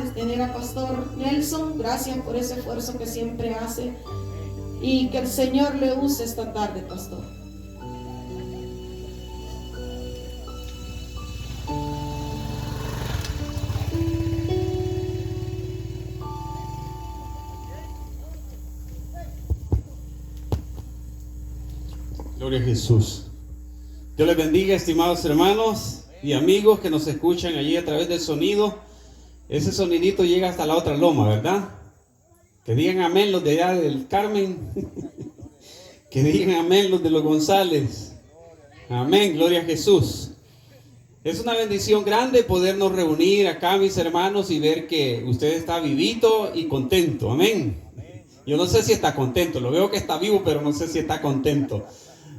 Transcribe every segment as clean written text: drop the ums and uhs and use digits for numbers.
es tener a Pastor Nelson. Gracias por ese esfuerzo que siempre hace. Y que el Señor le use esta tarde, pastor. Gloria a Jesús. Dios les bendiga, estimados hermanos y amigos que nos escuchan allí a través del sonido. Ese sonidito llega hasta la otra loma, ¿verdad? Que digan amén los de allá del Carmen. Que digan amén los de los González. Amén, gloria a Jesús. Es una bendición grande podernos reunir acá, mis hermanos, y ver que usted está vivito y contento. Amén. Yo no sé si está contento, lo veo que está vivo, pero no sé si está contento.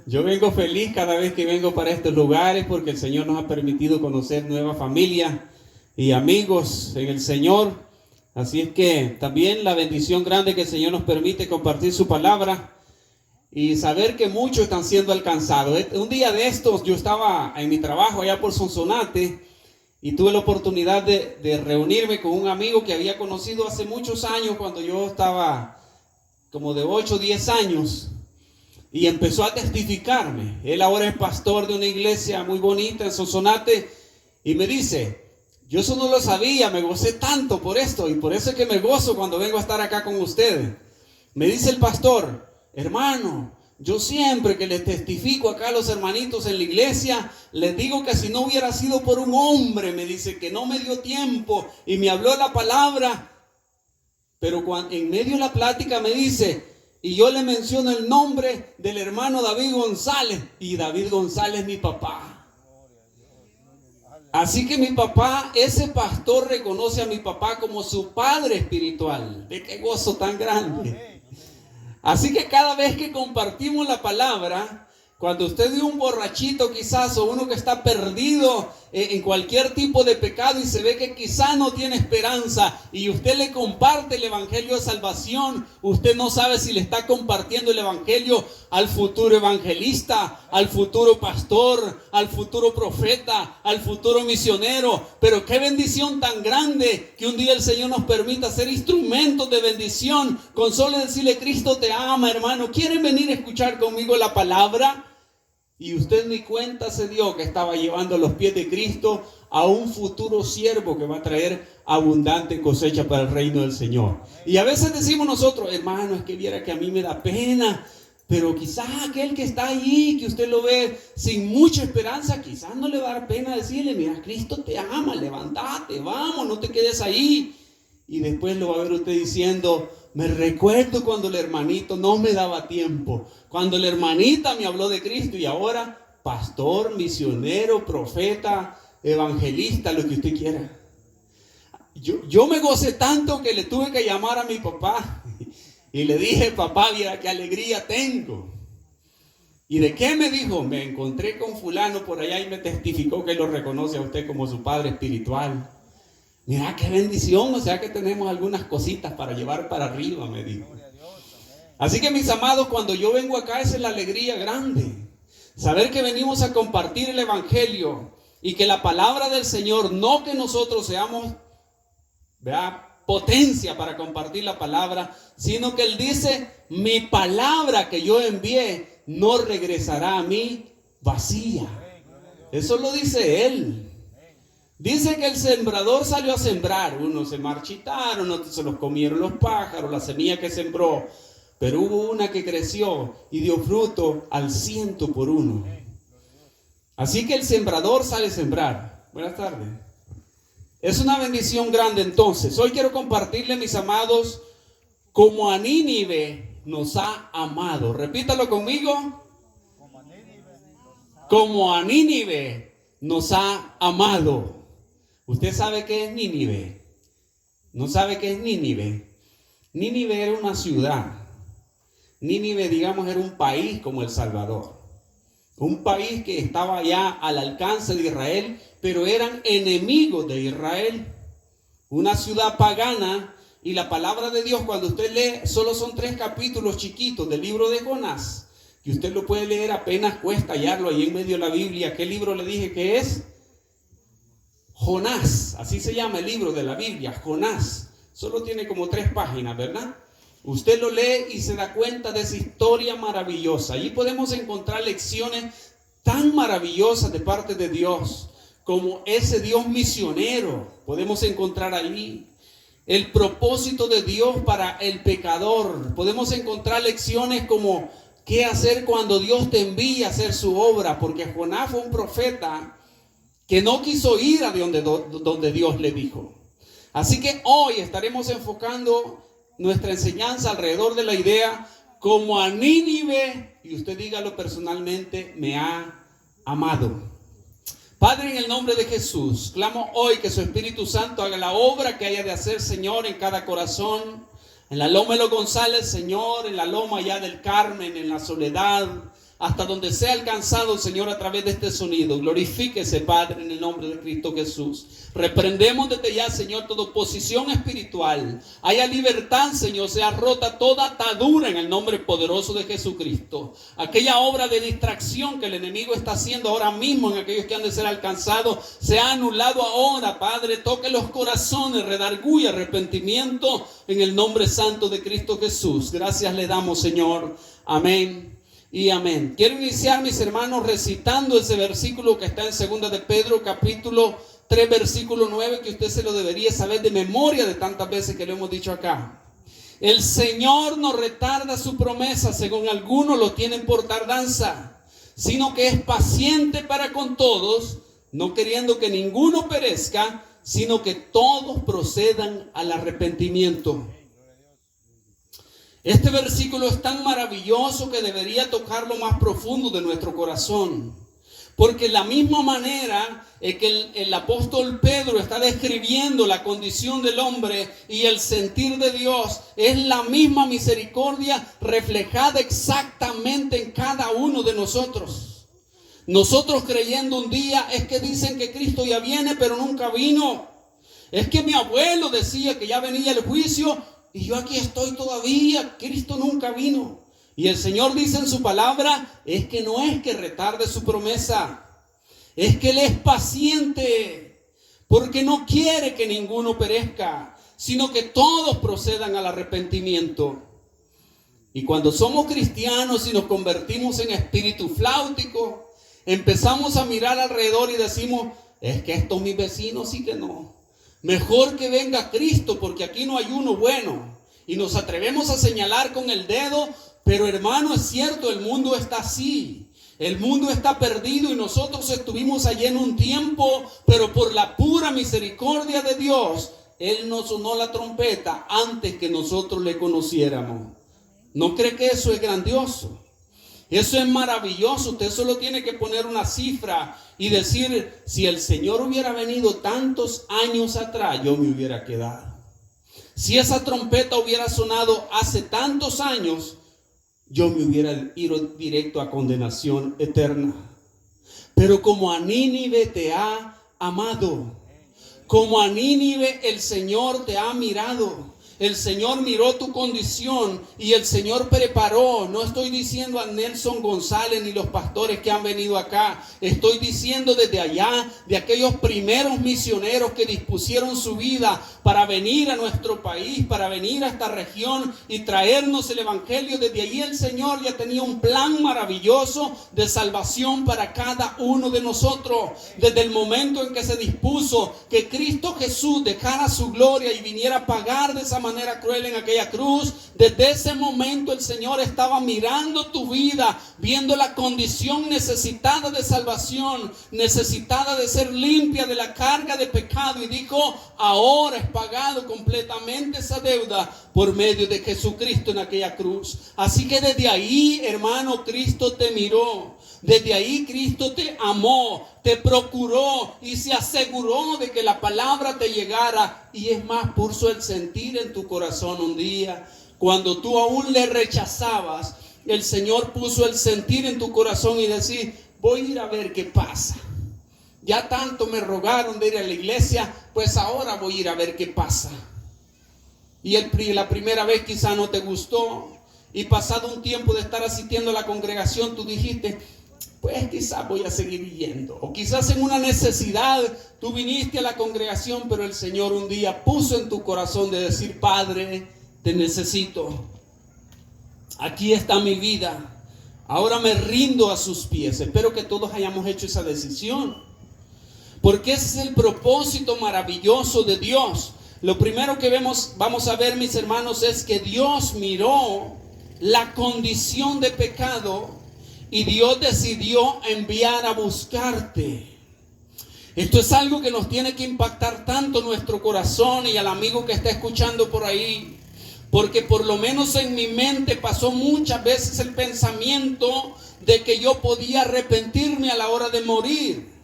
Yo vengo feliz cada vez que vengo para estos lugares porque el Señor nos ha permitido conocer nueva familia y amigos en el Señor. Así es que también la bendición grande que el Señor nos permite compartir su palabra y saber que muchos están siendo alcanzados. Un día de estos yo estaba en mi trabajo allá por Sonsonate y tuve la oportunidad de reunirme con un amigo que había conocido hace muchos años cuando yo estaba como de 8 o 10 años. Y empezó a testificarme. Él ahora es pastor de una iglesia muy bonita en Sonsonate. Y me dice, yo eso no lo sabía, me gocé tanto por esto. Y por eso es que me gozo cuando vengo a estar acá con ustedes. Me dice el pastor, hermano, yo siempre que les testifico acá a los hermanitos en la iglesia, les digo que si no hubiera sido por un hombre, me dice que no me dio tiempo y me habló la palabra. Pero en medio de la plática me dice, y yo le menciono el nombre del hermano David González. Y David González es mi papá. Así que mi papá, ese pastor reconoce a mi papá como su padre espiritual. ¿De qué gozo tan grande? Así que cada vez que compartimos la palabra, cuando usted ve un borrachito quizás o uno que está perdido en cualquier tipo de pecado y se ve que quizás no tiene esperanza y usted le comparte el evangelio de salvación, usted no sabe si le está compartiendo el evangelio al futuro evangelista, al futuro pastor, al futuro profeta, al futuro misionero. Pero qué bendición tan grande que un día el Señor nos permita ser instrumentos de bendición con solo decirle: Cristo te ama, hermano. ¿Quieren venir a escuchar conmigo la palabra? Y usted ni cuenta se dio que estaba llevando a los pies de Cristo a un futuro siervo que va a traer abundante cosecha para el reino del Señor. Y a veces decimos nosotros, hermano, es que viera que a mí me da pena, pero quizás aquel que está allí, que usted lo ve sin mucha esperanza, quizás no le va a dar pena decirle: mira, Cristo te ama, levántate, vamos, no te quedes ahí. Y después lo va a ver usted diciendo: me recuerdo cuando el hermanito no me daba tiempo, cuando la hermanita me habló de Cristo, y ahora pastor, misionero, profeta, evangelista, lo que usted quiera. Yo me gocé tanto que le tuve que llamar a mi papá y le dije: papá, mira qué alegría tengo. ¿Y de qué me dijo? Me encontré con fulano por allá y me testificó que lo reconoce a usted como su padre espiritual. Mira qué bendición, o sea que tenemos algunas cositas para llevar para arriba, me dijo. Así que, mis amados, cuando yo vengo acá, esa es la alegría grande. Saber que venimos a compartir el evangelio y que la palabra del Señor, no que nosotros seamos, potencia para compartir la palabra, sino que Él dice: mi palabra que yo envié no regresará a mí vacía. Eso lo dice Él. Dice que el sembrador salió a sembrar. Unos se marchitaron, otros se los comieron los pájaros, la semilla que sembró. Pero hubo una que creció y dio fruto al 100 por 1. Así que el sembrador sale a sembrar. Buenas tardes. Es una bendición grande. Entonces, hoy quiero compartirle, mis amados, como a Nínive nos ha amado. Repítalo conmigo. Como a Nínive nos ha amado. ¿Usted sabe qué es Nínive? ¿No sabe qué es Nínive? Nínive era una ciudad. Nínive, digamos, era un país como El Salvador. Un país que estaba ya al alcance de Israel, pero eran enemigos de Israel. Una ciudad pagana. Y la palabra de Dios, cuando usted lee, solo son 3 capítulos chiquitos del libro de Jonás, que usted lo puede leer, apenas cuesta hallarlo ahí en medio de la Biblia. ¿Qué libro le dije que es? Jonás, así se llama el libro de la Biblia, Jonás. Solo tiene como 3 páginas, ¿verdad? Usted lo lee y se da cuenta de esa historia maravillosa. Allí podemos encontrar lecciones tan maravillosas de parte de Dios, como ese Dios misionero. Podemos encontrar allí el propósito de Dios para el pecador. Podemos encontrar lecciones como qué hacer cuando Dios te envía a hacer su obra, porque Jonás fue un profeta que no quiso ir a donde Dios le dijo. Así que hoy estaremos enfocando nuestra enseñanza alrededor de la idea como a Nínive, y usted dígalo personalmente, me ha amado. Padre, en el nombre de Jesús, clamo hoy que su Espíritu Santo haga la obra que haya de hacer, Señor, en cada corazón. En la Loma de los González, Señor, en la Loma allá del Carmen, en la Soledad, hasta donde sea alcanzado, Señor, a través de este sonido. Glorifíquese, Padre, en el nombre de Cristo Jesús. Reprendemos desde ya, Señor, toda oposición espiritual. Haya libertad, Señor, sea rota toda atadura en el nombre poderoso de Jesucristo. Aquella obra de distracción que el enemigo está haciendo ahora mismo en aquellos que han de ser alcanzados, se ha anulado ahora, Padre. Toque los corazones, redarguya, arrepentimiento en el nombre santo de Cristo Jesús. Gracias le damos, Señor. Amén y amén. Quiero iniciar, mis hermanos, recitando ese versículo que está en 2 de Pedro, capítulo 3, versículo 9, que usted se lo debería saber de memoria de tantas veces que lo hemos dicho acá. El Señor no retarda su promesa, según algunos lo tienen por tardanza, sino que es paciente para con todos, no queriendo que ninguno perezca, sino que todos procedan al arrepentimiento. Este versículo es tan maravilloso que debería tocar lo más profundo de nuestro corazón. Porque la misma manera que el apóstol Pedro está describiendo la condición del hombre y el sentir de Dios, es la misma misericordia reflejada exactamente en cada uno de nosotros. Nosotros creyendo un día es que dicen que Cristo ya viene, pero nunca vino. Es que mi abuelo decía que ya venía el juicio, y yo aquí estoy todavía, Cristo nunca vino. Y el Señor dice en su palabra, es que no es que retarde su promesa, es que Él es paciente, porque no quiere que ninguno perezca, sino que todos procedan al arrepentimiento. Y cuando somos cristianos y nos convertimos en espíritu flautico, empezamos a mirar alrededor y decimos, es que estos mis vecinos sí que no. Mejor que venga Cristo, porque aquí no hay uno bueno. Y nos atrevemos a señalar con el dedo, pero hermano, es cierto, el mundo está así. El mundo está perdido y nosotros estuvimos allí en un tiempo, pero por la pura misericordia de Dios, Él nos sonó la trompeta antes que nosotros le conociéramos. ¿No cree que eso es grandioso? Eso es maravilloso. Usted solo tiene que poner una cifra y decir, si el Señor hubiera venido tantos años atrás, yo me hubiera quedado. Si esa trompeta hubiera sonado hace tantos años, yo me hubiera ido directo a condenación eterna. Pero como a Nínive te ha amado, como a Nínive el Señor te ha mirado. El Señor miró tu condición y el Señor preparó. No estoy diciendo a Nelson González ni los pastores que han venido acá. Estoy diciendo desde allá, de aquellos primeros misioneros que dispusieron su vida para venir a nuestro país, para venir a esta región y traernos el evangelio. Desde allí el Señor ya tenía un plan maravilloso de salvación para cada uno de nosotros. Desde el momento en que se dispuso que Cristo Jesús dejara su gloria y viniera a pagar de esa manera cruel en aquella cruz, desde ese momento el Señor estaba mirando tu vida, viendo la condición necesitada de salvación, necesitada de ser limpia de la carga de pecado, y dijo, ahora es pagado completamente esa deuda por medio de Jesucristo en aquella cruz. Así que desde ahí, hermano, Cristo te miró. Desde ahí Cristo te amó, te procuró y se aseguró de que la palabra te llegara. Y es más, puso el sentir en tu corazón un día. Cuando tú aún le rechazabas, el Señor puso el sentir en tu corazón y decir, voy a ir a ver qué pasa. Ya tanto me rogaron de ir a la iglesia, pues ahora voy a ir a ver qué pasa. Y la primera vez quizá no te gustó. Y pasado un tiempo de estar asistiendo a la congregación, tú dijiste, pues quizás voy a seguir yendo. O quizás en una necesidad tú viniste a la congregación, pero el Señor un día puso en tu corazón de decir: Padre, te necesito. Aquí está mi vida. Ahora me rindo a sus pies. Espero que todos hayamos hecho esa decisión. Porque ese es el propósito maravilloso de Dios. Lo primero que vamos a ver, mis hermanos, es que Dios miró la condición de pecado y Dios decidió enviar a buscarte. Esto es algo que nos tiene que impactar tanto nuestro corazón y al amigo que está escuchando por ahí. Porque por lo menos en mi mente pasó muchas veces el pensamiento de que yo podía arrepentirme a la hora de morir.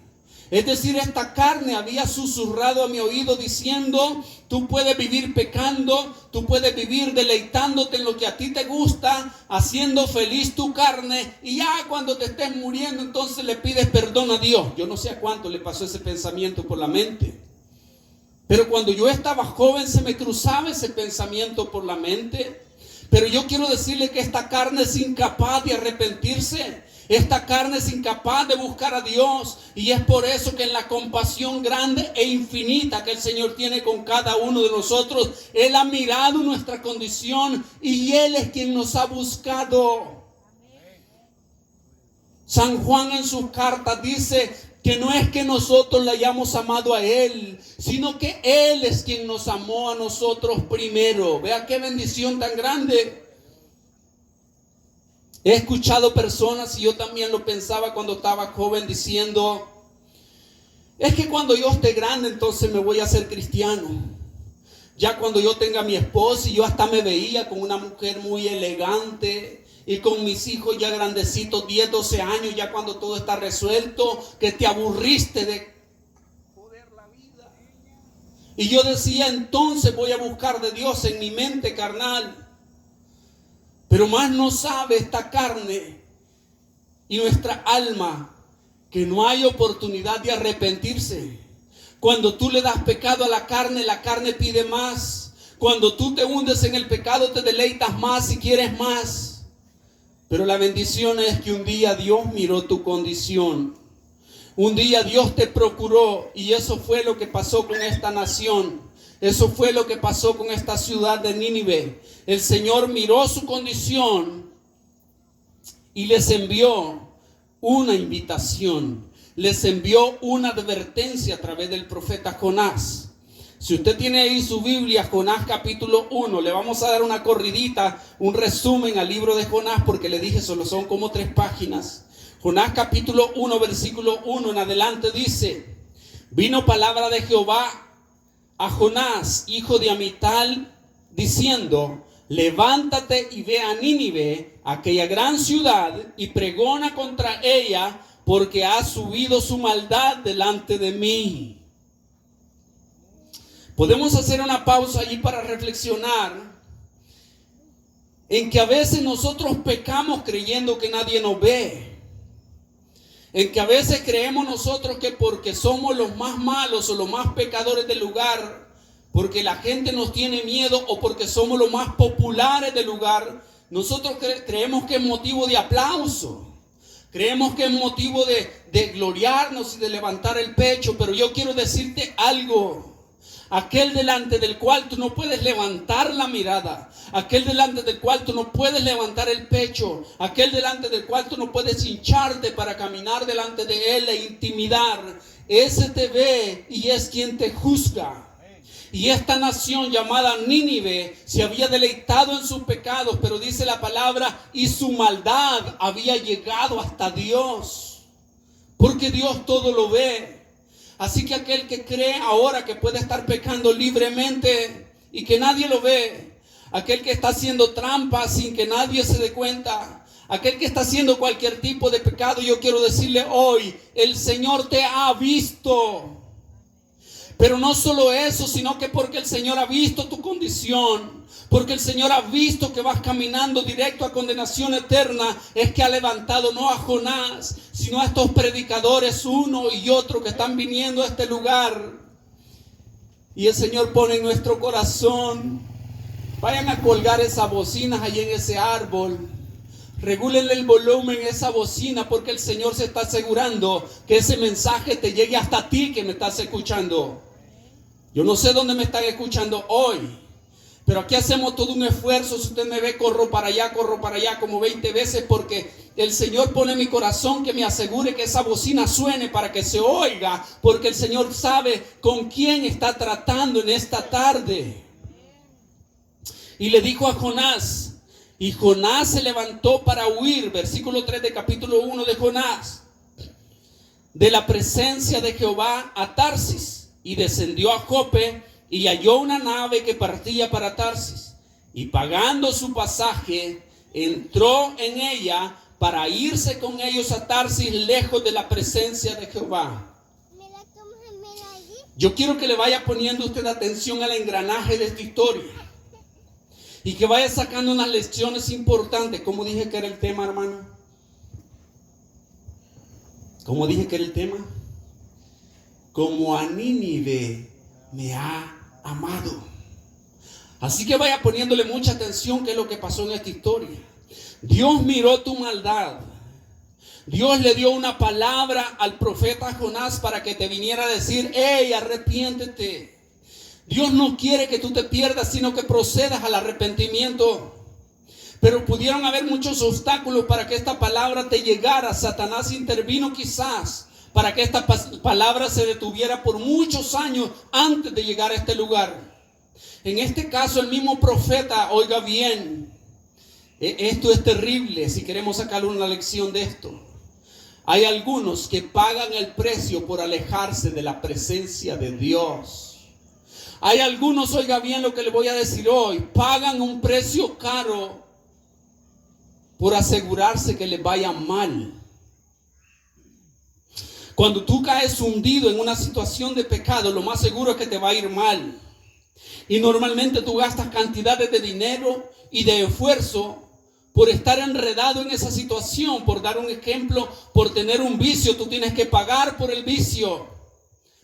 Es decir, esta carne había susurrado a mi oído diciendo: tú puedes vivir pecando, tú puedes vivir deleitándote en lo que a ti te gusta, haciendo feliz tu carne, y ya cuando te estés muriendo entonces le pides perdón a Dios. Yo no sé a cuánto le pasó ese pensamiento por la mente. Pero cuando yo estaba joven se me cruzaba ese pensamiento por la mente. Pero yo quiero decirle que esta carne es incapaz de arrepentirse. Esta carne es incapaz de buscar a Dios. Y es por eso que en la compasión grande e infinita que el Señor tiene con cada uno de nosotros, Él ha mirado nuestra condición y Él es quien nos ha buscado. San Juan en sus cartas dice que no es que nosotros le hayamos amado a Él, sino que Él es quien nos amó a nosotros primero. Vea qué bendición tan grande. He escuchado personas, y yo también lo pensaba cuando estaba joven, diciendo: es que cuando yo esté grande entonces me voy a hacer cristiano. Ya cuando yo tenga mi esposa, y yo hasta me veía con una mujer muy elegante, y con mis hijos ya grandecitos, 10, 12 años, ya cuando todo está resuelto, que te aburriste de joder la vida. Y yo decía: entonces voy a buscar de Dios en mi mente carnal. Pero más no sabe esta carne y nuestra alma que no hay oportunidad de arrepentirse. Cuando tú le das pecado a la carne pide más. Cuando tú te hundes en el pecado te deleitas más y quieres más. Pero la bendición es que un día Dios miró tu condición. Un día Dios te procuró, y eso fue lo que pasó con esta nación. Eso fue lo que pasó con esta ciudad de Nínive. El Señor miró su condición y les envió una invitación. Les envió una advertencia a través del profeta Jonás. Si usted tiene ahí su Biblia, Jonás capítulo 1, le vamos a dar una corridita, un resumen al libro de Jonás, porque le dije solo son como 3 páginas. Jonás capítulo 1, versículo 1 en adelante dice: vino palabra de Jehová a Jonás, hijo de Amital, diciendo: levántate y ve a Nínive, aquella gran ciudad, y pregona contra ella, porque ha subido su maldad delante de mí. Podemos hacer una pausa allí para reflexionar en que a veces nosotros pecamos creyendo que nadie nos ve. En que a veces creemos nosotros que porque somos los más malos o los más pecadores del lugar, porque la gente nos tiene miedo o porque somos los más populares del lugar, nosotros creemos que es motivo de aplauso. Creemos que es motivo de gloriarnos y de levantar el pecho. Pero yo quiero decirte algo. Aquel delante del cual tú no puedes levantar la mirada, aquel delante del cual tú no puedes levantar el pecho, aquel delante del cual tú no puedes hincharte para caminar delante de él e intimidar, ese te ve y es quien te juzga. Y esta nación llamada Nínive se había deleitado en sus pecados, pero dice la palabra, y su maldad había llegado hasta Dios, porque Dios todo lo ve. Así que aquel que cree ahora que puede estar pecando libremente y que nadie lo ve, aquel que está haciendo trampa sin que nadie se dé cuenta, aquel que está haciendo cualquier tipo de pecado, yo quiero decirle hoy, el Señor te ha visto. Pero no solo eso, sino que porque el Señor ha visto tu condición, porque el Señor ha visto que vas caminando directo a condenación eterna, es que ha levantado no a Jonás, sino a estos predicadores, uno y otro, que están viniendo a este lugar. Y el Señor pone en nuestro corazón: vayan a colgar esas bocinas allí en ese árbol. Regúlenle el volumen a esa bocina, porque el Señor se está asegurando que ese mensaje te llegue hasta ti que me estás escuchando. Yo no sé dónde me están escuchando hoy, pero aquí hacemos todo un esfuerzo. Si usted me ve, corro para allá como 20 veces, porque el Señor pone en mi corazón que me asegure que esa bocina suene para que se oiga, porque el Señor sabe con quién está tratando en esta tarde. Y le dijo a Jonás, y Jonás se levantó para huir, versículo 3 de capítulo 1 de Jonás, de la presencia de Jehová a Tarsis, y descendió a Jope, y halló una nave que partía para Tarsis, y pagando su pasaje, entró en ella para irse con ellos a Tarsis, lejos de la presencia de Jehová. Yo quiero que le vaya poniendo usted atención al engranaje de esta historia, y que vaya sacando unas lecciones importantes. ¿Cómo dije que era el tema, hermano? ¿Cómo dije que era el tema? Como a Nínive me ha amado. Así que vaya poniéndole mucha atención qué es lo que pasó en esta historia. Dios miró tu maldad. Dios le dio una palabra al profeta Jonás para que te viniera a decir: hey, arrepiéntete. Dios no quiere que tú te pierdas, sino que procedas al arrepentimiento. Pero pudieron haber muchos obstáculos para que esta palabra te llegara. Satanás intervino quizás para que esta palabra se detuviera por muchos años antes de llegar a este lugar. En este caso, el mismo profeta, oiga bien, esto es terrible si queremos sacar una lección de esto. Hay algunos que pagan el precio por alejarse de la presencia de Dios. Hay algunos, oiga bien lo que le voy a decir hoy, pagan un precio caro por asegurarse que les vaya mal. Cuando tú caes hundido en una situación de pecado, lo más seguro es que te va a ir mal. Y normalmente tú gastas cantidades de dinero y de esfuerzo por estar enredado en esa situación. Por dar un ejemplo, por tener un vicio, tú tienes que pagar por el vicio,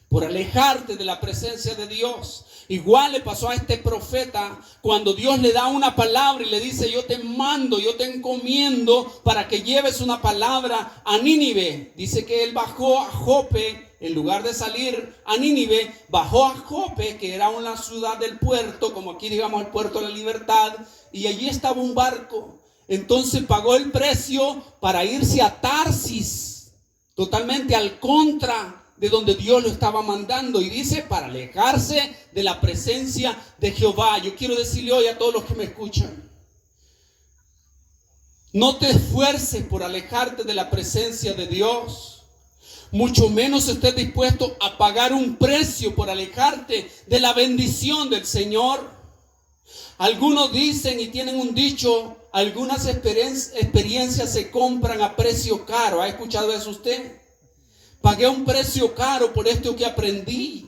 por alejarte de la presencia de Dios. Igual le pasó a este profeta cuando Dios le da una palabra y le dice: yo te mando, yo te encomiendo para que lleves una palabra a Nínive. Dice que él bajó a Jope, en lugar de salir a Nínive, bajó a Jope, que era una ciudad del puerto, como aquí digamos el puerto de la Libertad, y allí estaba un barco. Entonces pagó el precio para irse a Tarsis, totalmente al contra de donde Dios lo estaba mandando, y dice para alejarse de la presencia de Jehová. Yo quiero decirle hoy a todos los que me escuchan: no te esfuerces por alejarte de la presencia de Dios, mucho menos estés dispuesto a pagar un precio por alejarte de la bendición del Señor. Algunos dicen y tienen un dicho: algunas experiencias se compran a precio caro. ¿Ha escuchado eso usted? Pagué un precio caro por esto que aprendí.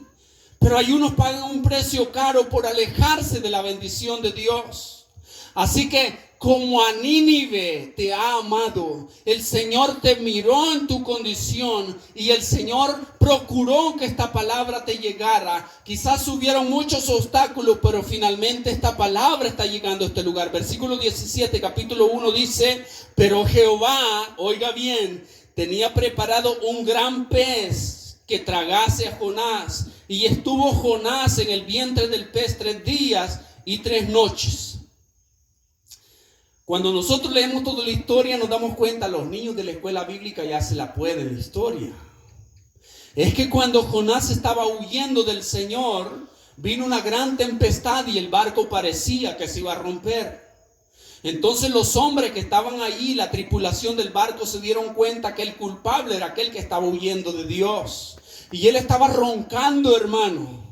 Pero hay unos pagan un precio caro por alejarse de la bendición de Dios. Así que como a Nínive te ha amado, el Señor te miró en tu condición y el Señor procuró que esta palabra te llegara. Quizás hubieron muchos obstáculos, pero finalmente esta palabra está llegando a este lugar. Versículo 17, capítulo 1 dice: pero Jehová, oiga bien, tenía preparado un gran pez que tragase a Jonás. Y estuvo Jonás en el vientre del pez 3 días y 3 noches. Cuando nosotros leemos toda la historia, nos damos cuenta, los niños de la escuela bíblica ya se la pueden la historia. Es que cuando Jonás estaba huyendo del Señor, vino una gran tempestad y el barco parecía que se iba a romper. Entonces los hombres que estaban allí, la tripulación del barco, se dieron cuenta que el culpable era aquel que estaba huyendo de Dios. Y él estaba roncando, hermano,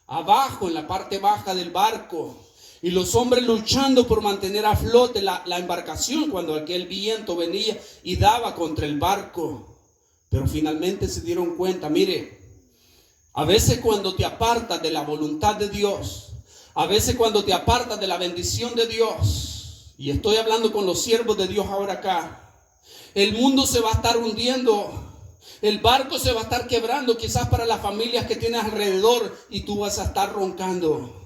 abajo, en la parte baja del barco. Y los hombres luchando por mantener a flote la embarcación cuando aquel viento venía y daba contra el barco. Pero finalmente se dieron cuenta, mire, a veces cuando te apartas de la voluntad de Dios, a veces cuando te apartas de la bendición de Dios, y estoy hablando con los siervos de Dios ahora acá, el mundo se va a estar hundiendo, el barco se va a estar quebrando, quizás para las familias que tienes alrededor, y tú vas a estar roncando.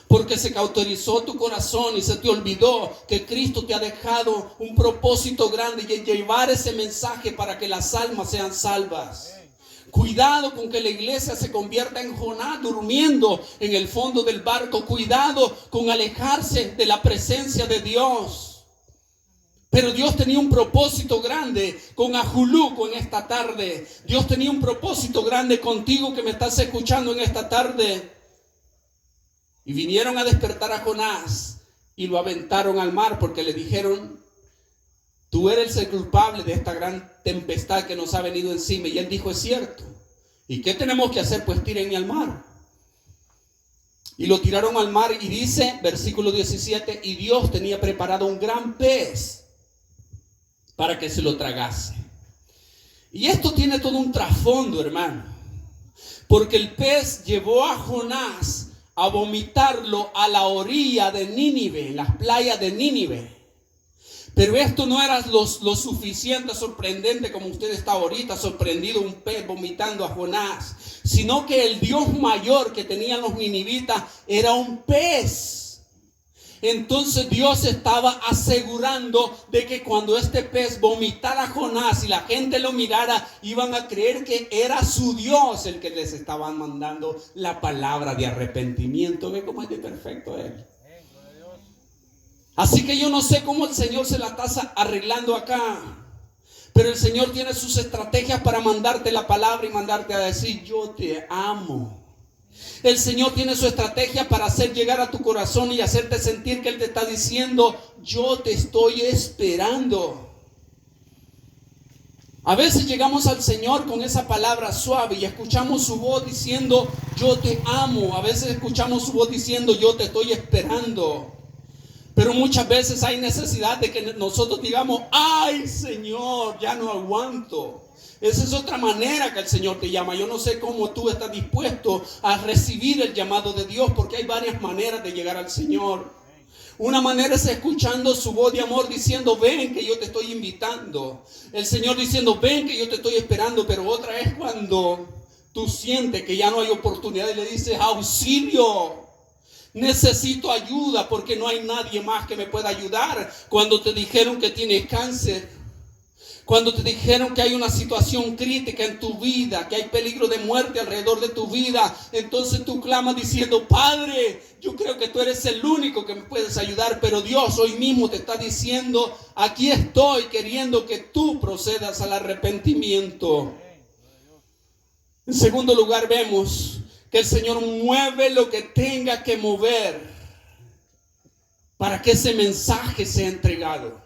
porque se cauterizó tu corazón y se te olvidó que Cristo te ha dejado un propósito grande y llevar ese mensaje para que las almas sean salvas. Cuidado con que la iglesia se convierta en Jonás durmiendo en el fondo del barco. Cuidado con alejarse de la presencia de Dios. Pero Dios tenía un propósito grande con Ajuluco en esta tarde. Dios tenía un propósito grande contigo que me estás escuchando en esta tarde. Y vinieron a despertar a Jonás y lo aventaron al mar porque le dijeron: tú eres el culpable de esta gran tempestad que nos ha venido encima. Y él dijo: es cierto. ¿Y qué tenemos que hacer? Pues tírenme al mar. Y lo tiraron al mar y dice, versículo 17, y Dios tenía preparado un gran pez para que se lo tragase. Y esto tiene todo un trasfondo, hermano. Porque el pez llevó a Jonás a vomitarlo a la orilla de Nínive, en las playas de Nínive. Pero esto no era lo suficiente sorprendente como usted está ahorita sorprendido, un pez vomitando a Jonás, sino que el Dios mayor que tenían los ninivitas era un pez. Entonces Dios estaba asegurando de que cuando este pez vomitara a Jonás y la gente lo mirara, iban a creer que era su Dios el que les estaba mandando la palabra de arrepentimiento. Ve cómo es de perfecto Él. Así que yo no sé cómo el Señor se la está arreglando acá, pero el Señor tiene sus estrategias para mandarte la palabra y mandarte a decir: yo te amo. El Señor tiene su estrategia para hacer llegar a tu corazón y hacerte sentir que Él te está diciendo: yo te estoy esperando. A veces llegamos al Señor con esa palabra suave y escuchamos su voz diciendo: yo te amo. A veces escuchamos su voz diciendo: yo te estoy esperando. Pero muchas veces hay necesidad de que nosotros digamos: ay, Señor, ya no aguanto. Esa es otra manera que el Señor te llama. Yo no sé cómo tú estás dispuesto a recibir el llamado de Dios, porque hay varias maneras de llegar al Señor. Una manera es escuchando su voz de amor diciendo: ven que yo te estoy invitando. El Señor diciendo: ven que yo te estoy esperando. Pero otra es cuando tú sientes que ya no hay oportunidad y le dices: auxilio. Necesito ayuda porque no hay nadie más que me pueda ayudar. Cuando te dijeron que tienes cáncer, cuando te dijeron que hay una situación crítica en tu vida, que hay peligro de muerte alrededor de tu vida, entonces tú clamas diciendo: Padre, yo creo que tú eres el único que me puedes ayudar, pero Dios hoy mismo te está diciendo: aquí estoy queriendo que tú procedas al arrepentimiento. En segundo lugar, vemos que el Señor mueve lo que tenga que mover para que ese mensaje sea entregado.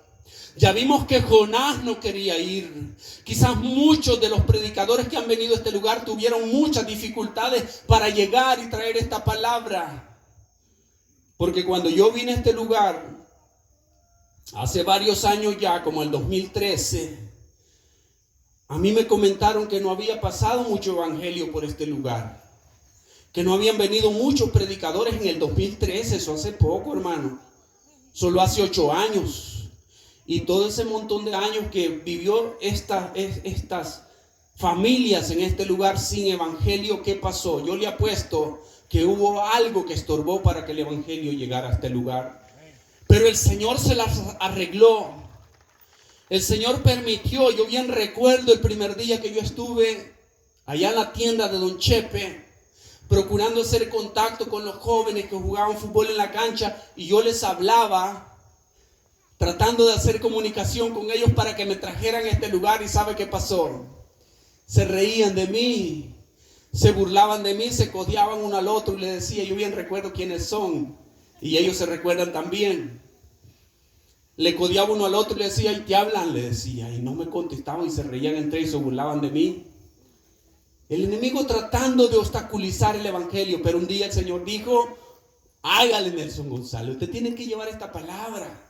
Ya vimos que Jonás no quería ir. Quizás muchos de los predicadores que han venido a este lugar tuvieron muchas dificultades para llegar y traer esta palabra. Porque cuando yo vine a este lugar, hace varios años ya, como el 2013, a mí me comentaron que no había pasado mucho evangelio por este lugar. Que no habían venido muchos predicadores en el 2013, eso hace poco, hermano. Solo hace 8 años. Y todo ese montón de años que vivió estas familias en este lugar sin evangelio, ¿qué pasó? Yo le apuesto que hubo algo que estorbó para que el evangelio llegara a este lugar. Pero el Señor se las arregló. El Señor permitió. Yo bien recuerdo el primer día que yo estuve allá en la tienda de Don Chepe, procurando hacer contacto con los jóvenes que jugaban fútbol en la cancha, y yo les hablaba, tratando de hacer comunicación con ellos para que me trajeran a este lugar. ¿Y sabe qué pasó? Se reían de mí, se burlaban de mí, se codeaban uno al otro, y le decía: yo bien recuerdo quiénes son, y ellos se recuerdan también. Le codeaba uno al otro y le decía: ¿y qué hablan? Le decía, y no me contestaban y se reían entre ellos y se burlaban de mí. El enemigo tratando de obstaculizar el evangelio. Pero un día el Señor dijo: hágale, Nelson González, usted tiene que llevar esta palabra.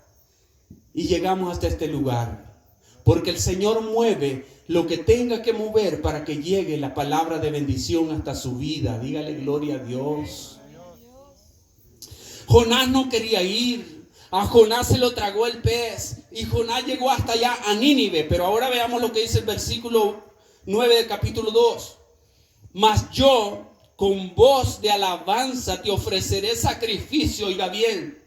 Y llegamos hasta este lugar, porque el Señor mueve lo que tenga que mover para que llegue la palabra de bendición hasta su vida. Dígale gloria a Dios. Jonás no quería ir. A Jonás se lo tragó el pez, y Jonás llegó hasta allá a Nínive. Pero ahora veamos lo que dice el versículo 9 del capítulo 2. Mas yo con voz de alabanza te ofreceré sacrificio. Oiga bien,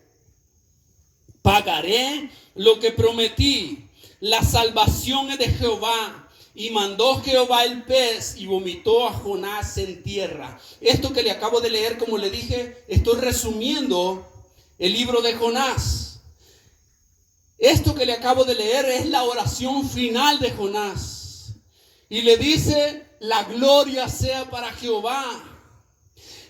pagaré lo que prometí. La salvación es de Jehová. Y mandó Jehová el pez y vomitó a Jonás en tierra. Esto que le acabo de leer, como le dije, estoy resumiendo el libro de Jonás. Esto que le acabo de leer es la oración final de Jonás. Y le dice: la gloria sea para Jehová.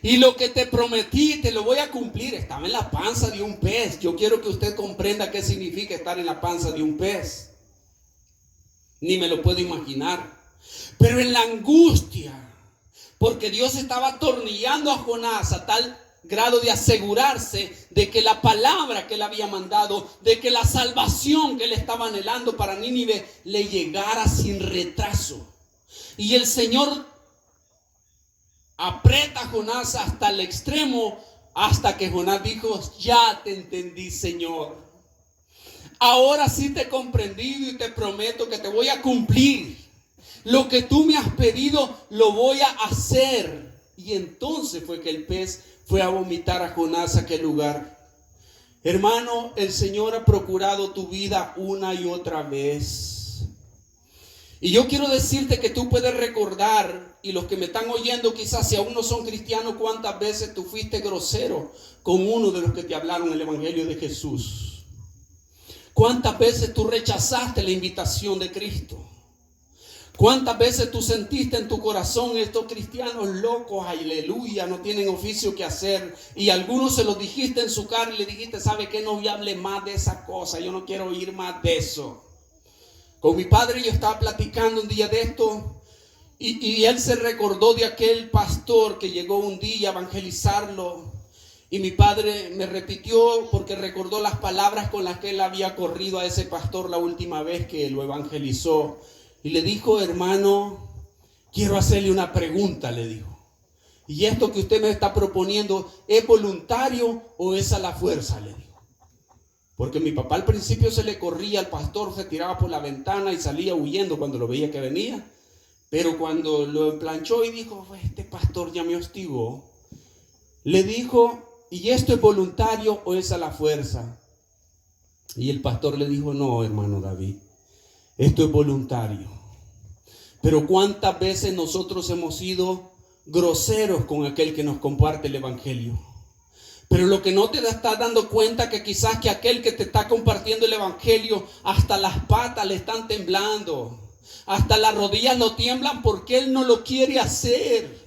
Y lo que te prometí te lo voy a cumplir. Estaba en la panza de un pez. Yo quiero que usted comprenda qué significa estar en la panza de un pez. Ni me lo puedo imaginar. Pero en la angustia, porque Dios estaba atornillando a Jonás a tal grado de asegurarse de que la palabra que él había mandado, de que la salvación que él estaba anhelando para Nínive le llegara sin retraso. Y el Señor aprieta a Jonás hasta el extremo, hasta que Jonás dijo: ya te entendí, Señor. Ahora sí te he comprendido y te prometo que te voy a cumplir. Lo que tú me has pedido lo voy a hacer. Y entonces fue que el pez fue a vomitar a Jonás a aquel lugar. Hermano, el Señor ha procurado tu vida una y otra vez. Y yo quiero decirte que tú puedes recordar, y los que me están oyendo quizás si aún no son cristianos, cuántas veces tú fuiste grosero con uno de los que te hablaron el evangelio de Jesús. ¿Cuántas veces tú rechazaste la invitación de Cristo? ¿Cuántas veces tú sentiste en tu corazón: estos cristianos locos, aleluya, no tienen oficio que hacer? Y algunos se los dijiste en su cara y le dijiste: ¿sabe qué? No me hable más de esa cosa, yo no quiero oír más de eso. Con mi padre yo estaba platicando un día de esto y él se recordó de aquel pastor que llegó un día a evangelizarlo. Y mi padre me repitió, porque recordó las palabras con las que él había corrido a ese pastor la última vez que lo evangelizó. Y le dijo: hermano, quiero hacerle una pregunta, le dijo. ¿Y esto que usted me está proponiendo es voluntario o es a la fuerza?, le dijo. Porque mi papá al principio se le corría al pastor, se tiraba por la ventana y salía huyendo cuando lo veía que venía. Pero cuando lo emplanchó y dijo: este pastor ya me hostigó, le dijo: ¿y esto es voluntario o es a la fuerza? Y el pastor le dijo: no, hermano David, esto es voluntario. Pero ¿cuántas veces nosotros hemos sido groseros con aquel que nos comparte el evangelio? Pero lo que no te estás dando cuenta, que quizás que aquel que te está compartiendo el evangelio, hasta las patas le están temblando, hasta las rodillas lo tiemblan, porque él no lo quiere hacer.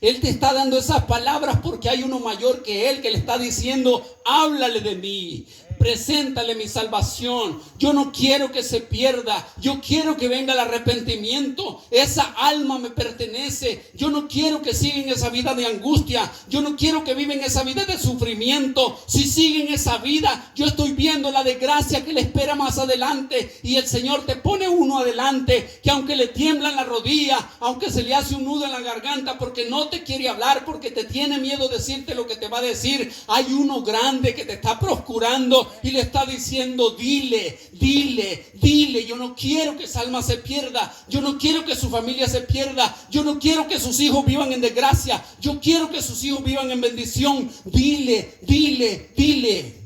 Él te está dando esas palabras porque hay uno mayor que él que le está diciendo: háblale de mí, preséntale mi salvación. Yo no quiero que se pierda, yo quiero que venga el arrepentimiento. Esa alma me pertenece. Yo no quiero que sigan esa vida de angustia, yo no quiero que viven esa vida de sufrimiento. Si siguen esa vida, yo estoy viendo la desgracia que le espera más adelante. Y el Señor te pone uno adelante que aunque le tiemblan la rodilla, aunque se le hace un nudo en la garganta porque no te quiere hablar, porque te tiene miedo decirte lo que te va a decir, hay uno grande que te está procurando y le está diciendo: dile, dile, dile. Yo no quiero que esa alma se pierda, yo no quiero que su familia se pierda, yo no quiero que sus hijos vivan en desgracia, yo quiero que sus hijos vivan en bendición. Dile, dile, dile.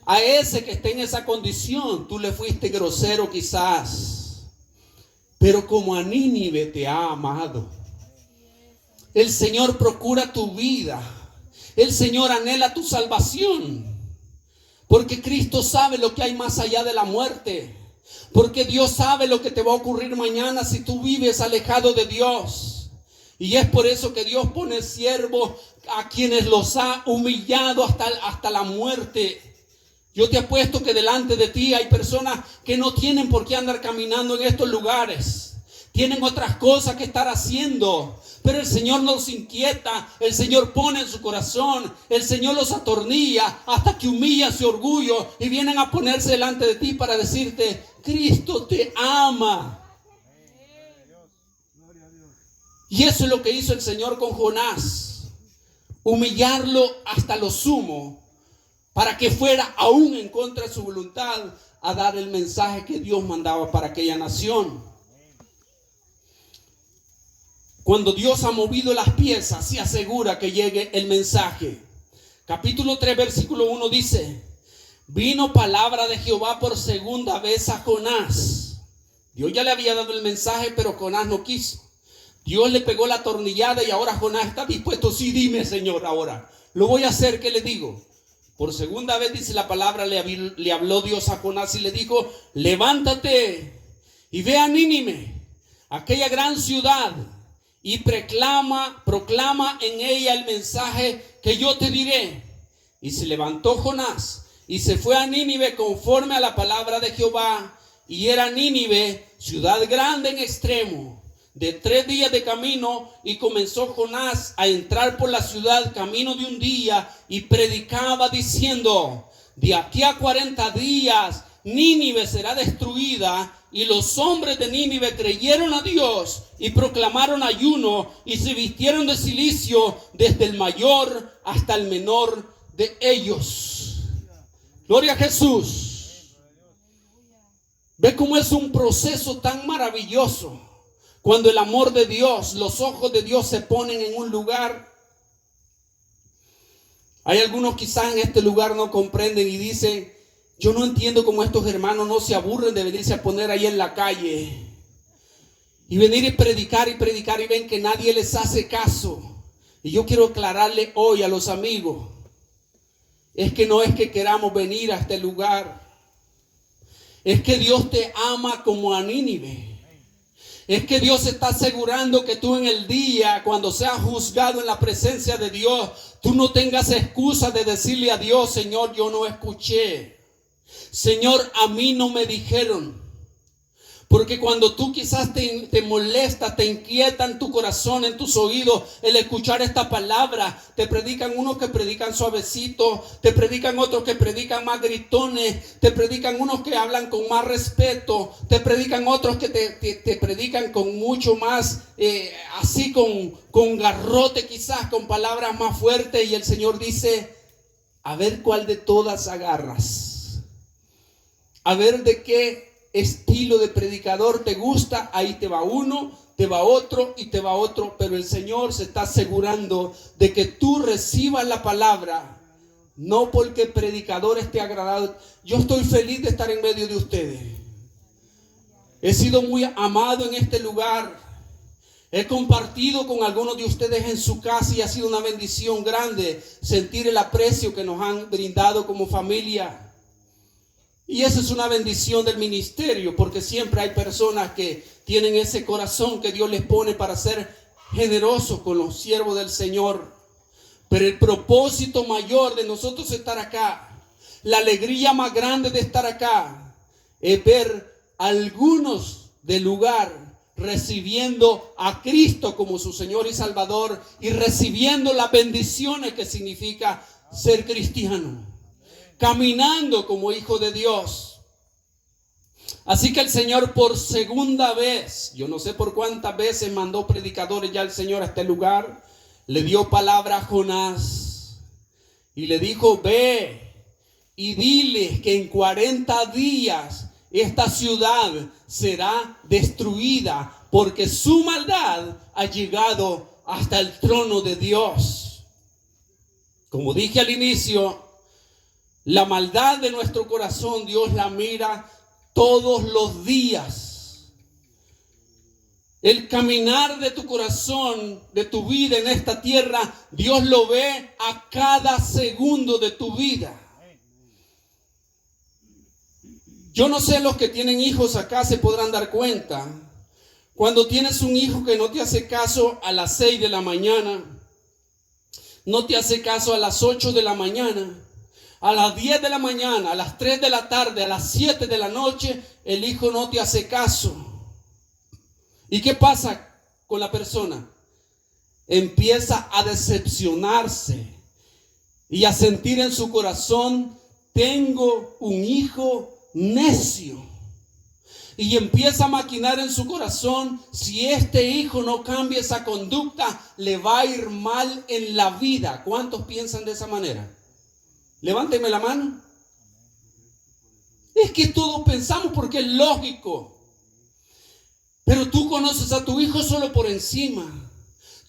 A ese que esté en esa condición, tú le fuiste grosero quizás, pero como a Nínive te ha amado. El Señor procura tu vida. El Señor anhela tu salvación. Porque Cristo sabe lo que hay más allá de la muerte. Porque Dios sabe lo que te va a ocurrir mañana si tú vives alejado de Dios. Y es por eso que Dios pone siervos a quienes los ha humillado hasta la muerte. Yo te apuesto que delante de ti hay personas que no tienen por qué andar caminando en estos lugares. Tienen otras cosas que estar haciendo. Pero el Señor nos inquieta, el Señor pone en su corazón, el Señor los atornilla hasta que humilla su orgullo y vienen a ponerse delante de ti para decirte: Cristo te ama. Y eso es lo que hizo el Señor con Jonás, humillarlo hasta lo sumo, para que fuera aún en contra de su voluntad a dar el mensaje que Dios mandaba para aquella nación. Cuando Dios ha movido las piezas, se asegura que llegue el mensaje. Capítulo 3, versículo 1 dice: vino palabra de Jehová por segunda vez a Jonás. Dios ya le había dado el mensaje, pero Jonás no quiso. Dios le pegó la tornillada y ahora Jonás está dispuesto. Sí, dime, Señor, ahora lo voy a hacer. ¿Qué le digo? Por segunda vez, dice la palabra, le habló Dios a Jonás y le dijo: levántate y ve a Nínive, aquella gran ciudad, y proclama en ella el mensaje que yo te diré. Y se levantó Jonás y se fue a Nínive conforme a la palabra de Jehová. Y era Nínive ciudad grande en extremo, de 3 días de camino. Y comenzó Jonás a entrar por la ciudad camino de un día, y predicaba diciendo: de aquí a 40 días Nínive será destruida. Y los hombres de Nínive creyeron a Dios y proclamaron ayuno, y se vistieron de cilicio desde el mayor hasta el menor de ellos. Gloria a Jesús. Ve cómo es un proceso tan maravilloso cuando el amor de Dios, los ojos de Dios se ponen en un lugar. Hay algunos quizás en este lugar no comprenden y dicen: yo no entiendo cómo estos hermanos no se aburren de venirse a poner ahí en la calle y venir y predicar y ven que nadie les hace caso. Y yo quiero aclararle hoy a los amigos: es que no es que queramos venir a este lugar, es que Dios te ama como a Nínive. Es que Dios está asegurando que tú en el día, cuando seas juzgado en la presencia de Dios, tú no tengas excusa de decirle a Dios: Señor, yo no escuché. Señor, a mí no me dijeron. Porque cuando tú quizás te molestas, te inquieta en tu corazón, en tus oídos, el escuchar esta palabra, te predican unos que predican suavecito, te predican otros que predican más gritones, te predican unos que hablan con más respeto, te predican otros que te predican con mucho más, así con garrote quizás, con palabras más fuertes. Y el Señor dice: a ver cuál de todas agarras, a ver de qué estilo de predicador te gusta. Ahí te va uno, te va otro y te va otro. Pero el Señor se está asegurando de que tú recibas la palabra, no porque el predicador esté agradado. Yo estoy feliz de estar en medio de ustedes. He sido muy amado en este lugar. He compartido con algunos de ustedes en su casa y ha sido una bendición grande sentir el aprecio que nos han brindado como familia. Y esa es una bendición del ministerio, porque siempre hay personas que tienen ese corazón que Dios les pone para ser generosos con los siervos del Señor. Pero el propósito mayor de nosotros estar acá, la alegría más grande de estar acá, es ver a algunos del lugar recibiendo a Cristo como su Señor y Salvador, y recibiendo las bendiciones que significa ser cristiano, caminando como hijo de Dios. Así que el Señor por segunda vez, yo no sé por cuántas veces mandó predicadores ya el Señor a este lugar, le dio palabra a Jonás y le dijo: ve y dile que en 40 días esta ciudad será destruida, porque su maldad ha llegado hasta el trono de Dios. Como dije al inicio, la maldad de nuestro corazón Dios la mira todos los días. El caminar de tu corazón, de tu vida en esta tierra, Dios lo ve a cada segundo de tu vida. Yo no sé, los que tienen hijos acá se podrán dar cuenta. Cuando tienes un hijo que no te hace caso a las 6 de la mañana, no te hace caso a las 8 de la mañana, a las 10 de la mañana, a las 3 de la tarde, a las 7 de la noche, el hijo no te hace caso. ¿Y qué pasa con la persona? Empieza a decepcionarse y a sentir en su corazón: tengo un hijo necio. Y empieza a maquinar en su corazón: si este hijo no cambia esa conducta, le va a ir mal en la vida. ¿Cuántos piensan de esa manera? Levánteme la mano. Es que todos pensamos porque es lógico. Pero tú conoces a tu hijo solo por encima.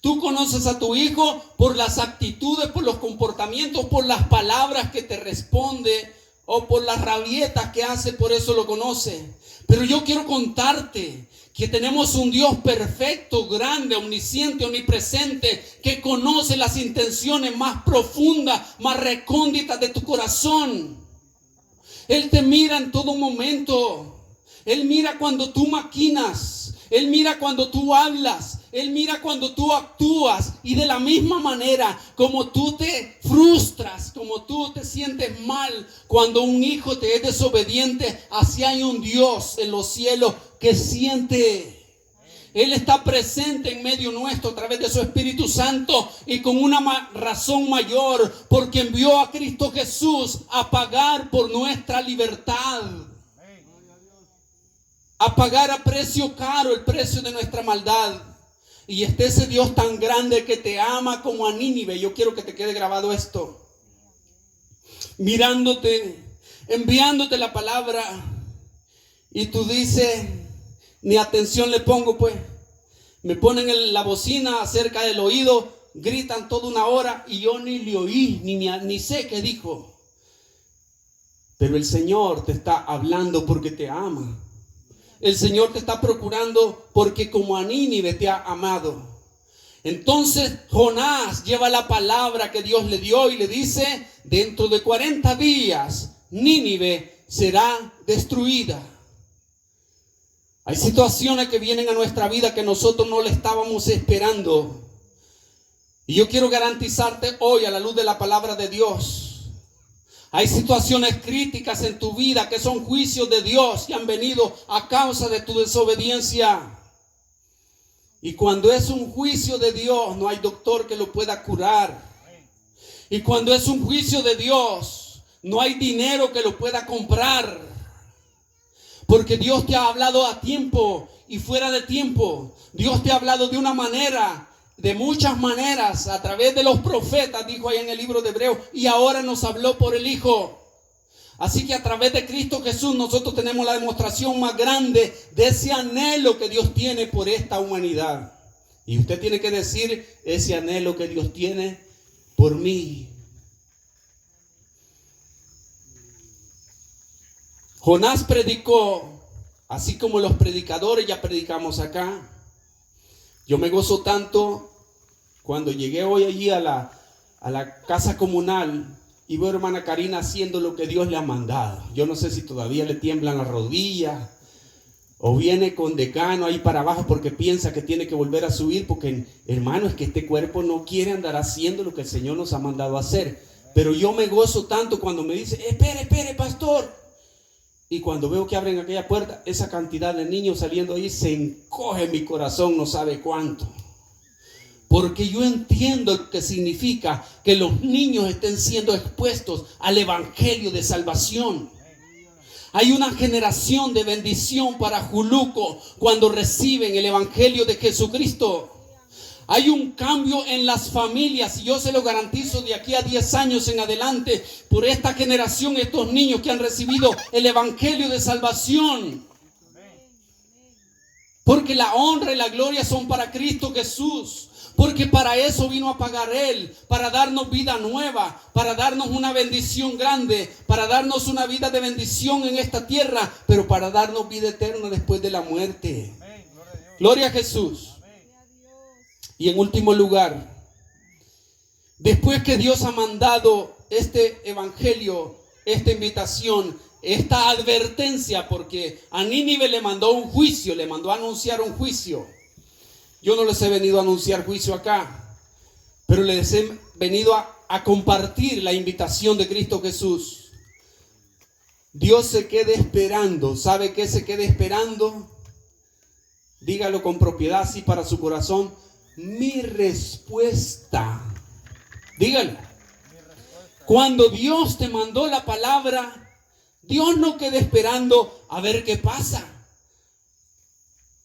Tú conoces a tu hijo por las actitudes, por los comportamientos, por las palabras que te responde o por las rabietas que hace, por eso lo conoce. Pero yo quiero contarte que tenemos un Dios perfecto, grande, omnisciente, omnipresente, que conoce las intenciones más profundas, más recónditas de tu corazón. Él te mira en todo momento. Él mira cuando tú maquinas. Él mira cuando tú hablas. Él mira cuando tú actúas. Y de la misma manera como tú te frustras, como tú te sientes mal cuando un hijo te es desobediente, así hay un Dios en los cielos que siente. Él está presente en medio nuestro a través de su Espíritu Santo y con una razón mayor, porque envió a Cristo Jesús a pagar por nuestra libertad, a pagar a precio caro el precio de nuestra maldad. Y está ese Dios tan grande que te ama como a Nínive. Yo quiero que te quede grabado esto. Mirándote, enviándote la palabra, y tú dices, ni atención le pongo, pues. Me ponen la bocina cerca del oído, gritan toda una hora y yo ni le oí, ni sé qué dijo. Pero el Señor te está hablando porque te ama. El Señor te está procurando porque como a Nínive te ha amado. Entonces Jonás lleva la palabra que Dios le dio y le dice, dentro de 40 días Nínive será destruida. Hay situaciones que vienen a nuestra vida que nosotros no le estábamos esperando. Y yo quiero garantizarte hoy a la luz de la palabra de Dios. Hay situaciones críticas en tu vida que son juicios de Dios que han venido a causa de tu desobediencia. Y cuando es un juicio de Dios, no hay doctor que lo pueda curar. Y cuando es un juicio de Dios, no hay dinero que lo pueda comprar. Porque Dios te ha hablado a tiempo y fuera de tiempo. Dios te ha hablado de una manera, de muchas maneras, a través de los profetas, dijo ahí en el libro de Hebreos, y ahora nos habló por el Hijo. Así que a través de Cristo Jesús nosotros tenemos la demostración más grande de ese anhelo que Dios tiene por esta humanidad. Y usted tiene que decir ese anhelo que Dios tiene por mí. Jonás predicó, así como los predicadores ya predicamos acá. Yo me gozo tanto cuando llegué hoy allí a la casa comunal y veo a hermana Karina haciendo lo que Dios le ha mandado. Yo no sé si todavía le tiemblan las rodillas o viene con decano ahí para abajo porque piensa que tiene que volver a subir, porque hermano, es que este cuerpo no quiere andar haciendo lo que el Señor nos ha mandado a hacer. Pero yo me gozo tanto cuando me dice, espere pastor. Y cuando veo que abren aquella puerta, esa cantidad de niños saliendo ahí, se encoge mi corazón, no sabe cuánto. Porque yo entiendo lo que significa que los niños estén siendo expuestos al evangelio de salvación. Hay una generación de bendición para Juluco cuando reciben el evangelio de Jesucristo. Hay un cambio en las familias y yo se lo garantizo de aquí a 10 años en adelante por esta generación, estos niños que han recibido el evangelio de salvación. Porque la honra y la gloria son para Cristo Jesús. Porque para eso vino a pagar Él, para darnos vida nueva, para darnos una bendición grande, para darnos una vida de bendición en esta tierra, pero para darnos vida eterna después de la muerte. Gloria a Jesús. Y en último lugar, después que Dios ha mandado este evangelio, esta invitación, esta advertencia, porque a Nínive le mandó un juicio, le mandó a anunciar un juicio. Yo no les he venido a anunciar juicio acá, pero les he venido a compartir la invitación de Cristo Jesús. Dios se queda esperando. ¿Sabe qué se queda esperando? Dígalo con propiedad, así para su corazón. Mi respuesta. Dígalo. Cuando Dios te mandó la palabra, Dios no queda esperando a ver qué pasa,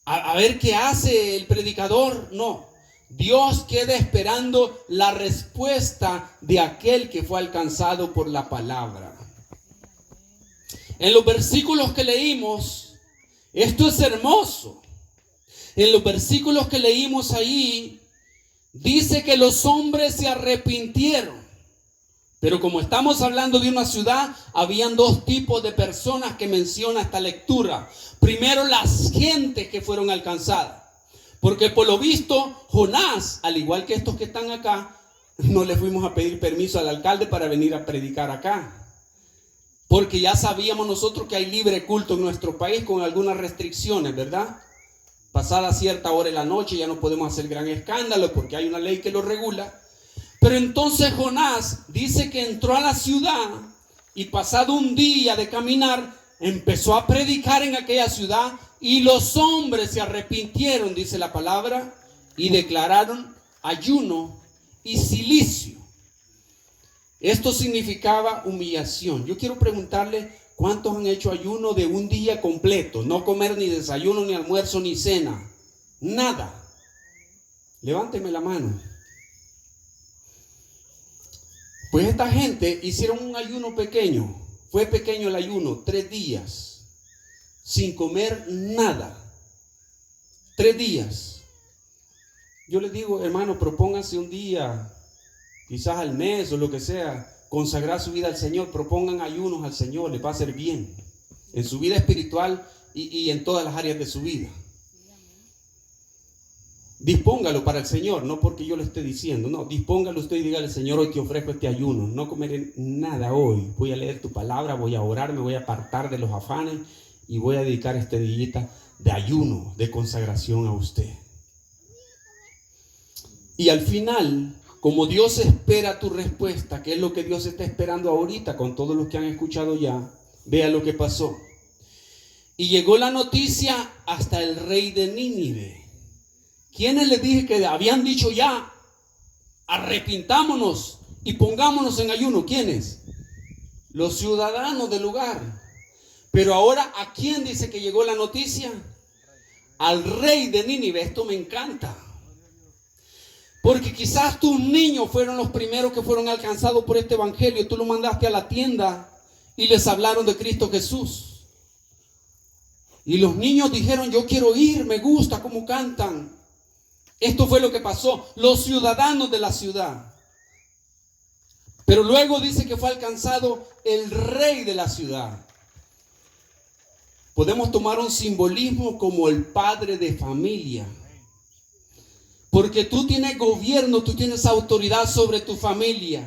a ver qué hace el predicador. No, Dios queda esperando la respuesta de aquel que fue alcanzado por la palabra. En los versículos que leímos, esto es hermoso. En los versículos que leímos ahí, dice que los hombres se arrepintieron. Pero como estamos hablando de una ciudad, habían dos tipos de personas que menciona esta lectura. Primero, las gentes que fueron alcanzadas. Porque por lo visto, Jonás, al igual que estos que están acá, no le fuimos a pedir permiso al alcalde para venir a predicar acá. Porque ya sabíamos nosotros que hay libre culto en nuestro país con algunas restricciones, ¿verdad? Pasada cierta hora de la noche ya no podemos hacer gran escándalo porque hay una ley que lo regula. Pero entonces Jonás dice que entró a la ciudad y pasado un día de caminar, empezó a predicar en aquella ciudad y los hombres se arrepintieron, dice la palabra, y declararon ayuno y cilicio. Esto significaba humillación. Yo quiero preguntarle, ¿cuántos han hecho ayuno de un día completo? No comer ni desayuno, ni almuerzo, ni cena. Nada. Levánteme la mano. Pues esta gente hicieron un ayuno pequeño. Fue pequeño el ayuno, 3 días. Sin comer nada. 3 días. Yo les digo, hermano, propónganse un día, quizás al mes o lo que sea, consagrar su vida al Señor. Propongan ayunos al Señor, les va a hacer bien en su vida espiritual y en todas las áreas de su vida. Dispóngalo para el Señor, no porque yo le esté diciendo, no, dispóngalo usted y dígale, Señor, hoy te ofrezco este ayuno, no comeré nada hoy, voy a leer tu palabra, voy a orar, me voy a apartar de los afanes y voy a dedicar este día de ayuno, de consagración a usted. Y al final, como Dios espera tu respuesta, que es lo que Dios está esperando ahorita con todos los que han escuchado ya, vea lo que pasó. Y llegó la noticia hasta el rey de Nínive. ¿Quiénes les dije que habían dicho ya, arrepintámonos y pongámonos en ayuno? ¿Quiénes? Los ciudadanos del lugar. Pero ahora, ¿a quién dice que llegó la noticia? Al rey de Nínive. Esto me encanta. Porque quizás tus niños fueron los primeros que fueron alcanzados por este evangelio. Tú los mandaste a la tienda y les hablaron de Cristo Jesús. Y los niños dijeron, yo quiero ir, me gusta cómo cantan. Esto fue lo que pasó, los ciudadanos de la ciudad. Pero luego dice que fue alcanzado el rey de la ciudad. Podemos tomar un simbolismo como el padre de familia. Porque tú tienes gobierno, tú tienes autoridad sobre tu familia.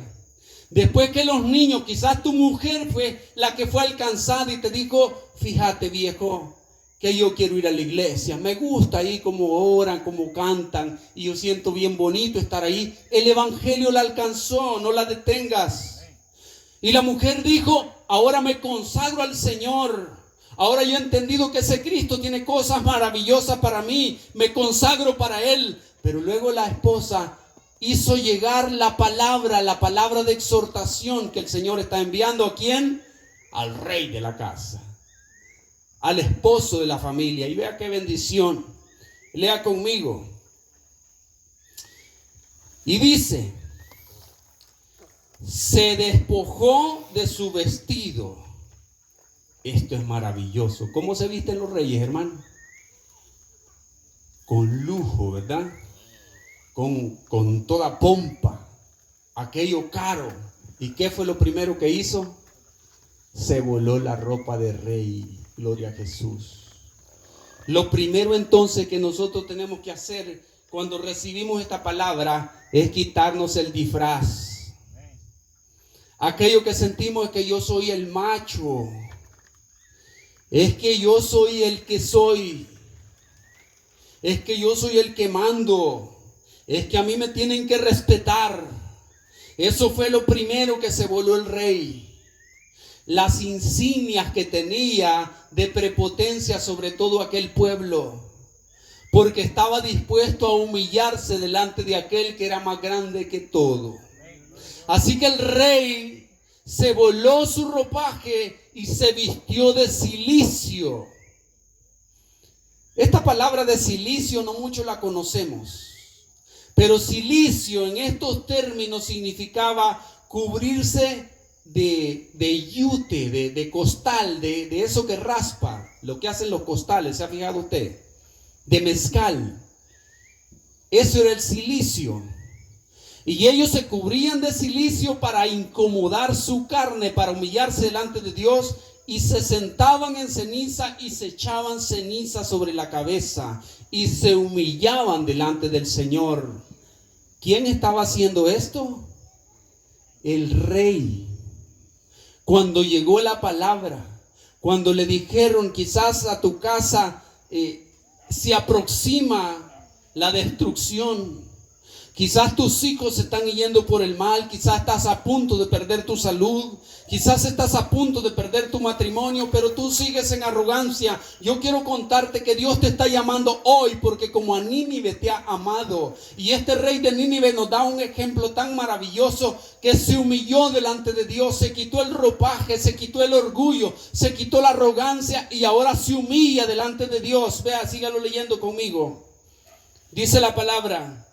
Después que los niños, quizás tu mujer fue la que fue alcanzada y te dijo, fíjate viejo, que yo quiero ir a la iglesia, me gusta ahí cómo oran, cómo cantan, y yo siento bien bonito estar ahí. El evangelio la alcanzó, no la detengas. Y la mujer dijo, ahora me consagro al Señor, ahora yo he entendido que ese Cristo tiene cosas maravillosas para mí, me consagro para Él. Pero luego la esposa hizo llegar la palabra de exhortación que el Señor está enviando. ¿A quién? Al rey de la casa, al esposo de la familia. Y vea qué bendición. Lea conmigo. Y dice, se despojó de su vestido. Esto es maravilloso. ¿Cómo se visten los reyes, hermano? Con lujo, ¿verdad? Con toda pompa. Aquello caro. ¿Y qué fue lo primero que hizo? Se voló la ropa de rey. Gloria a Jesús. Lo primero entonces que nosotros tenemos que hacer cuando recibimos esta palabra es quitarnos el disfraz. Aquello que sentimos es que yo soy el macho. Es que yo soy el que soy. Es que yo soy el que mando. Es que a mí me tienen que respetar. Eso fue lo primero que se voló el rey. Las insignias que tenía de prepotencia sobre todo aquel pueblo, porque estaba dispuesto a humillarse delante de aquel que era más grande que todo. Así que el rey se voló su ropaje y se vistió de cilicio. Esta palabra de cilicio no mucho la conocemos, pero cilicio en estos términos significaba cubrirse de yute, de costal, de eso que raspa, lo que hacen los costales, ¿se ha fijado usted? De mezcal. Eso era el cilicio. Y ellos se cubrían de cilicio para incomodar su carne, para humillarse delante de Dios, y se sentaban en ceniza y se echaban ceniza sobre la cabeza y se humillaban delante del Señor. ¿Quién estaba haciendo esto? El rey. Cuando llegó la palabra, cuando le dijeron, quizás a tu casa se aproxima la destrucción, quizás tus hijos se están yendo por el mal, quizás estás a punto de perder tu salud, quizás estás a punto de perder tu matrimonio, pero tú sigues en arrogancia. Yo quiero contarte que Dios te está llamando hoy, porque como a Nínive te ha amado. Y este rey de Nínive nos da un ejemplo tan maravilloso, que se humilló delante de Dios, se quitó el ropaje, se quitó el orgullo, se quitó la arrogancia y ahora se humilla delante de Dios. Vea, sígalo leyendo conmigo. Dice la palabra: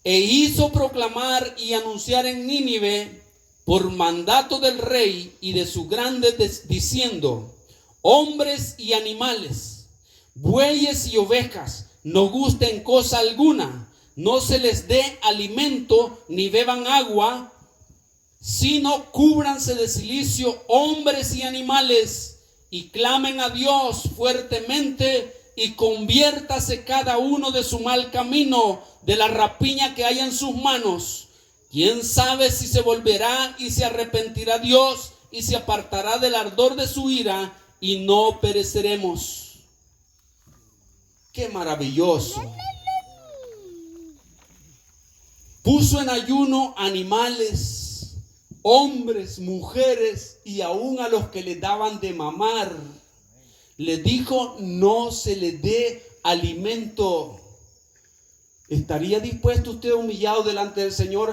e hizo proclamar y anunciar en Nínive por mandato del rey y de sus grandes, diciendo: hombres y animales, bueyes y ovejas, no gusten cosa alguna, no se les dé alimento ni beban agua, sino cúbranse de cilicio hombres y animales, y clamen a Dios fuertemente, y conviértase cada uno de su mal camino, de la rapiña que hay en sus manos. ¿Quién sabe si se volverá y se arrepentirá Dios y se apartará del ardor de su ira y no pereceremos? ¡Qué maravilloso! Puso en ayuno animales, hombres, mujeres y aún a los que le daban de mamar. Les dijo: no se les dé alimento. ¿Estaría dispuesto usted humillado delante del Señor